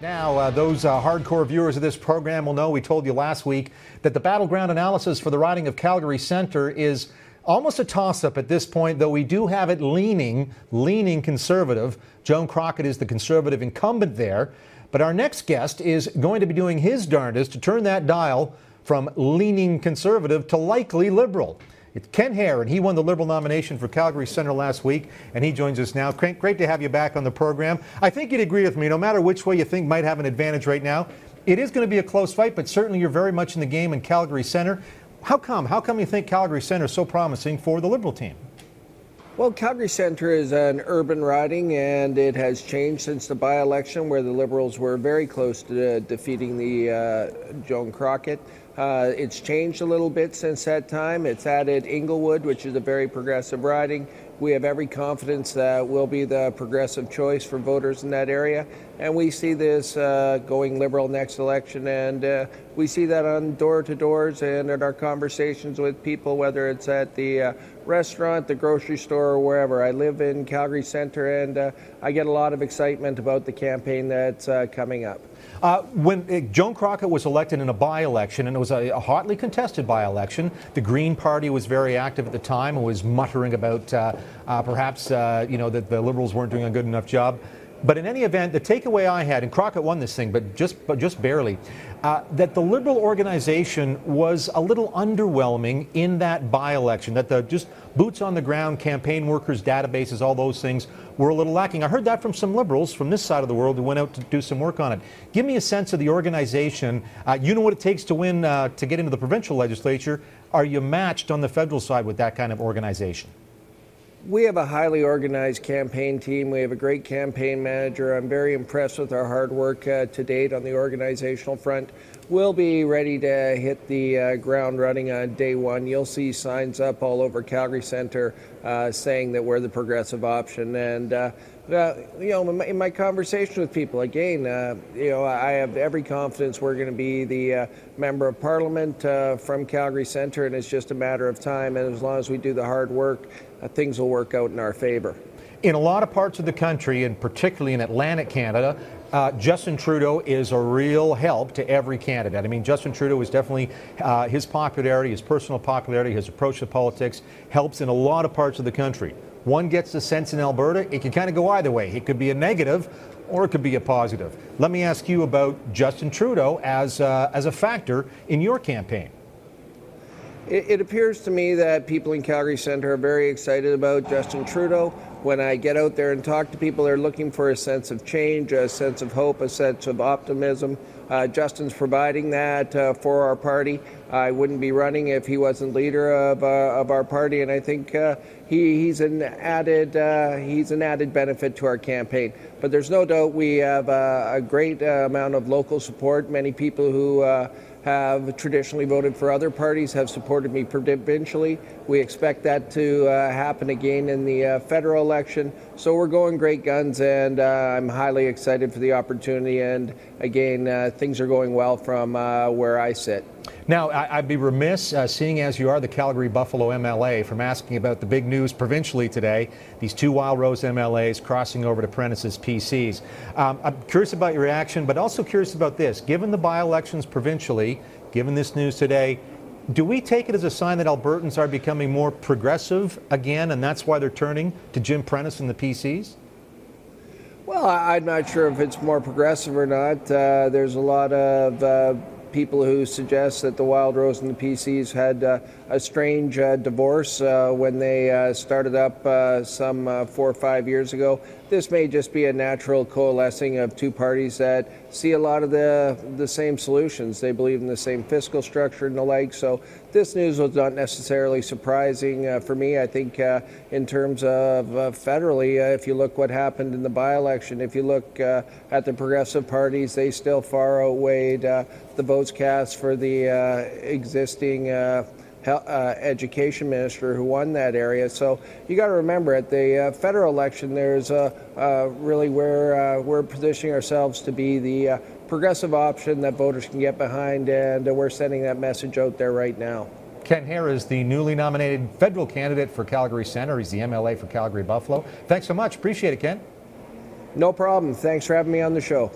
Now, those hardcore viewers of this program will know we told you last week that the battleground analysis for the riding of Calgary Centre is almost a toss-up at this point, though we do have it leaning conservative. Joan Crockett is the Conservative incumbent there. But our next guest is going to be doing his darndest to turn that dial from leaning Conservative to likely Liberal. It's Ken Hare, and he won the Liberal nomination for Calgary Centre last week, and he joins us now. Great to have you back on the program. I think you'd agree with me, no matter which way you think might have an advantage right now, it is going to be a close fight, but certainly you're very much in the game in Calgary Centre. How come? How come you think Calgary Centre is so promising for the Liberal team? Well, Calgary Centre is an urban riding, and it has changed since the by-election where the Liberals were very close to defeating the Joan Crockett. It's changed a little bit since that time. It's added Inglewood, which is a very progressive riding. We have every confidence that we'll be the progressive choice for voters in that area. And we see this going Liberal next election. And we see that on door-to-doors and in our conversations with people, whether it's at the restaurant, the grocery store, or wherever. I live in Calgary Centre, and I get a lot of excitement about the campaign that's coming up. When Joan Crockett was elected in a by-election, and it was a hotly contested by-election, the Green Party was very active at the time and was muttering about perhaps that the Liberals weren't doing a good enough job. But in any event, the takeaway I had, and Crockett won this thing, but just barely, that the Liberal organization was a little underwhelming in that by-election, that the just boots on the ground, campaign workers, databases, all those things were a little lacking. I heard that from some Liberals from this side of the world who went out to do some work on it. Give me a sense of the organization. You know what it takes to win, to get into the provincial legislature. Are you matched on the federal side with that kind of organization? We have a highly organized campaign team. We have a great campaign manager. I'm very impressed with our hard work to date on the organizational front. We'll be ready to hit the ground running on day one. You'll see signs up all over Calgary Centre saying that we're the progressive option. And in my conversation with people, again, I have every confidence we're going to be the member of Parliament from Calgary Centre, and it's just a matter of time. And as long as we do the hard work, things will work out in our favor. In a lot of parts of the country, and particularly in Atlantic Canada, Justin Trudeau is a real help to every candidate. I mean, Justin Trudeau is definitely, his popularity, his personal popularity, his approach to politics helps in a lot of parts of the country. One gets the sense in Alberta, it can kind of go either way. It could be a negative or it could be a positive. Let me ask you about Justin Trudeau as a factor in your campaign. It appears to me that people in Calgary Centre are very excited about Justin Trudeau. When I get out there and talk to people, they're looking for a sense of change, a sense of hope, a sense of optimism. Justin's providing that for our party. I wouldn't be running if he wasn't leader of our party, and I think he's an added benefit to our campaign. But there's no doubt we have a great amount of local support. Many people who have traditionally voted for other parties have supported me provincially. We expect that to happen again in the federal election. So we're going great guns, and I'm highly excited for the opportunity. And again, things are going well from where I sit. Now, I'd be remiss, seeing as you are the Calgary Buffalo MLA, from asking about the big news provincially today, these two Wild Rose MLAs crossing over to Prentice's PCs. I'm curious about your reaction, but also curious about this. Given the by-elections provincially, given this news today, do we take it as a sign that Albertans are becoming more progressive again, and that's why they're turning to Jim Prentice and the PCs? Well, I'm not sure if it's more progressive or not. There's a lot of people who suggest that the Wild Rose and the PCs had a strange divorce when they started up some 4 or 5 years ago. This may just be a natural coalescing of two parties that see a lot of the same solutions. They believe in the same fiscal structure and the like. So this news was not necessarily surprising for me. I think in terms of federally, if you look what happened in the by-election, if you look at the progressive parties, they still far outweighed the votes cast for the existing education minister who won that area. So you got to remember, at the federal election, there's really where we're positioning ourselves to be the progressive option that voters can get behind, and we're sending that message out there right now. Ken Hare is the newly nominated federal candidate for Calgary Centre. He's the MLA for Calgary Buffalo. Thanks so much. Appreciate it, Ken. No problem. Thanks for having me on the show.